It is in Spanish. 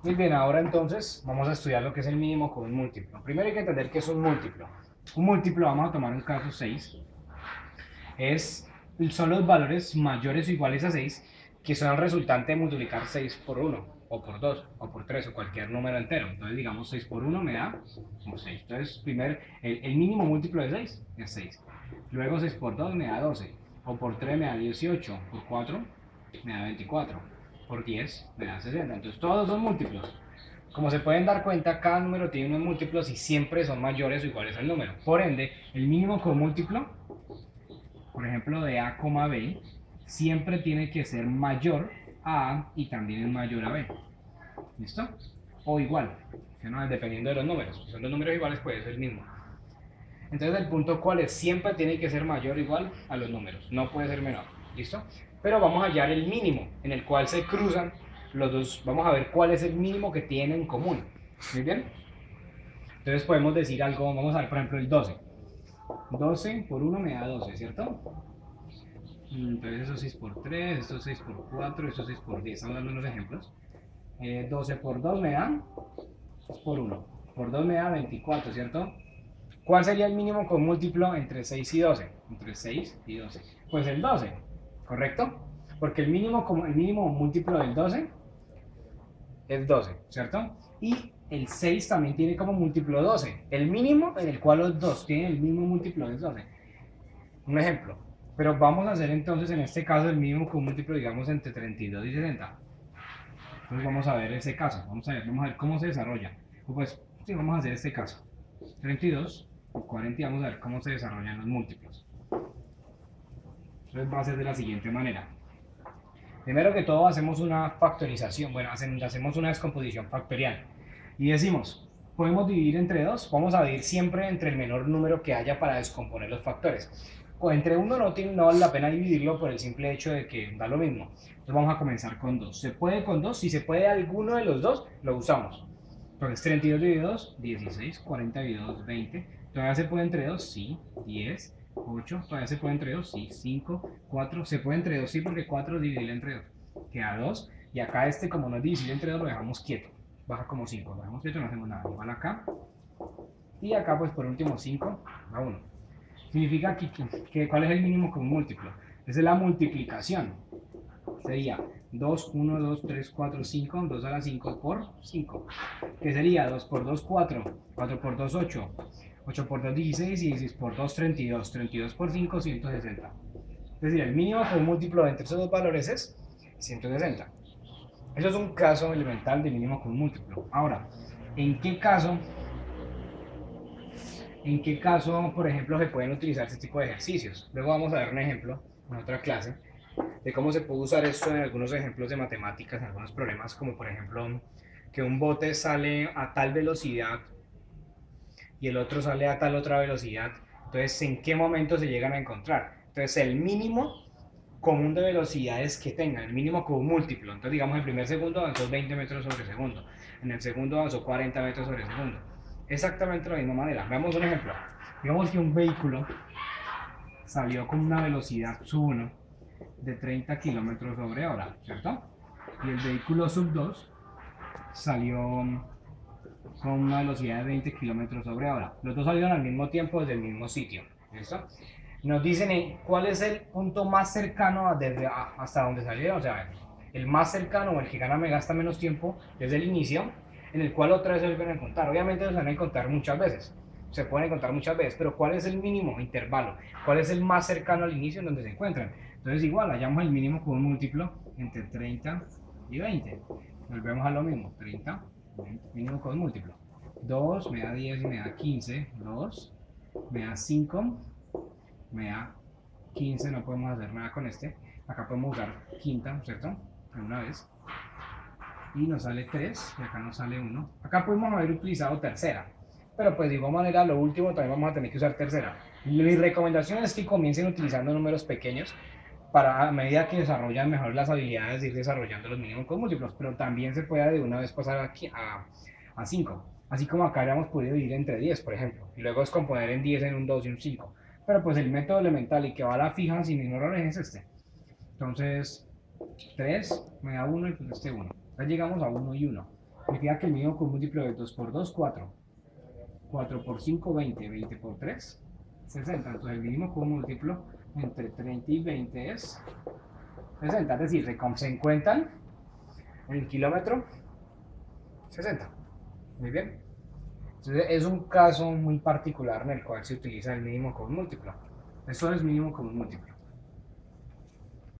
Muy bien, ahora entonces vamos a estudiar lo que es el mínimo común múltiplo. Primero hay que entender qué es un múltiplo. Un múltiplo, vamos a tomar un caso 6, son los valores mayores o iguales a 6 que son el resultante de multiplicar 6 por uno o por 2 o por 3 o cualquier número entero. Entonces digamos 6 por uno me da 6. Entonces primero el mínimo múltiplo de 6 es 6. Luego 6 por 2 me da 12. O por 3 me da 18. Por 4 me da 24. Por 10 me da 60. Entonces todos son múltiplos. Como se pueden dar cuenta, cada número tiene unos múltiplos y siempre son mayores o iguales al número. Por ende, el mínimo con múltiplo, por ejemplo, de A, B, siempre tiene que ser mayor a A y también es mayor a B. ¿Listo? O igual, ¿no? Dependiendo de los números. Si son los números iguales, puede ser el mismo. Entonces, el punto cuál es, siempre tiene que ser mayor o igual a los números, no puede ser menor. ¿Listo? Pero vamos a hallar el mínimo en el cual se cruzan los dos. Vamos a ver cuál es el mínimo que tienen en común. ¿Muy bien? Entonces podemos decir algo, vamos a ver por ejemplo el 12. 12 por 1 me da 12, ¿cierto? Entonces eso 6 por 3, esto 6 por 4, esto 6 por 10. Estamos dando unos ejemplos. 12 por 2 me da 2 por 1. Por 2 me da 24, ¿cierto? ¿Cuál sería el mínimo con múltiplo entre 6 y 12? Entre 6 y 12. Pues el 12, ¿correcto? Porque el mínimo múltiplo del 12 es 12, ¿cierto? Y el 6 también tiene como múltiplo 12. El mínimo en el cual los dos tienen el mismo múltiplo es 12. Un ejemplo. Pero vamos a hacer entonces en este caso el mínimo con múltiplo, digamos, entre 32 y 60. Entonces vamos a ver ese caso. Vamos a ver cómo se desarrolla. Pues sí, vamos a hacer este caso. 32 por 40 y vamos a ver cómo se desarrollan los múltiplos. Entonces va a ser de la siguiente manera. Primero que todo hacemos una factorización, bueno, hacemos una descomposición factorial y decimos, podemos dividir entre 2, vamos a dividir siempre entre el menor número que haya para descomponer los factores. O entre uno no vale la pena dividirlo por el simple hecho de que da lo mismo. Entonces vamos a comenzar con 2. ¿Se puede con 2? Si se puede alguno de los dos, lo usamos. Entonces 32 dividido 2, 16, 40 dividido 2, 20. ¿Todavía se puede entre 2? Sí, 10, 8, todavía se puede entre 2, sí, 5, 4, se puede entre 2, sí, porque 4 dividible entre 2, queda 2, y acá como no es divisible entre 2, lo dejamos quieto, baja como 5, lo dejamos quieto, no hacemos nada, igual acá, y acá pues por último 5 a 1. Significa que ¿cuál es el mínimo con múltiplo? Esa es la multiplicación, sería 2, 1, 2, 3, 4, 5, 2 a la 5 por 5, que sería 2 por 2, 4, 4 por 2, 8, 8 por 2, 16 y 16 por 2, 32, 32 por 5, 160. Es decir, el mínimo con múltiplo entre esos dos valores es 160. Eso es un caso elemental de mínimo con múltiplo. Ahora, ¿en qué caso, por ejemplo, se pueden utilizar este tipo de ejercicios? Luego vamos a ver un ejemplo en otra clase de cómo se puede usar esto en algunos ejemplos de matemáticas, en algunos problemas, como por ejemplo que un bote sale a tal velocidad y el otro sale a tal otra velocidad. Entonces, ¿en qué momento se llegan a encontrar? Entonces, el mínimo común de velocidades que tengan, el mínimo común múltiplo. Entonces, digamos, el primer segundo avanzó 20 metros sobre segundo, en el segundo avanzó 40 metros sobre segundo. Exactamente de la misma manera. Veamos un ejemplo. Digamos que un vehículo salió con una velocidad sub 1 de 30 kilómetros sobre hora, ¿cierto? Y el vehículo sub 2 salió con una velocidad de 20 kilómetros sobre hora. Los dos salieron al mismo tiempo desde el mismo sitio. ¿Listo? Nos dicen cuál es el punto más cercano hasta donde salieron. O sea, el más cercano o el que gasta menos tiempo desde el inicio, en el cual otra vez se vuelven a encontrar. Obviamente se van a encontrar muchas veces. Se pueden encontrar muchas veces, pero ¿cuál es el mínimo intervalo? ¿Cuál es el más cercano al inicio en donde se encuentran? Entonces, igual, hallamos el mínimo con un múltiplo entre 30 y 20. Volvemos a lo mismo: 30, mínimo con múltiplo. 2 me da 10 y me da 15. 2 me da 5, me da 15. No podemos hacer nada con este. Acá podemos usar quinta, ¿cierto? De una vez. Y nos sale 3 y acá nos sale 1. Acá podemos haber utilizado tercera. Pero pues de igual manera, lo último también vamos a tener que usar tercera. Mi recomendación es que comiencen utilizando números pequeños para a medida que desarrollan mejor las habilidades de ir desarrollando los mínimos con múltiplos, pero también se puede de una vez pasar aquí a 5. Así como acá habíamos podido dividir entre 10, por ejemplo, y luego descomponer en 10 en un 2 y un 5. Pero pues el método elemental y que va a la fija sin ningún error es este. Entonces, 3 me da 1 y pues este 1. Entonces llegamos a 1 y 1. Significa que el mínimo común múltiplo de 2 por 2, 4. 4 por 5, 20. 20 por 3, 60. Entonces el mínimo común múltiplo entre 30 y 20 es 60. Es decir, se encuentran en el kilómetro 60. Muy bien. Entonces es un caso muy particular en el cual se utiliza el mínimo común múltiplo. Eso es mínimo común múltiplo.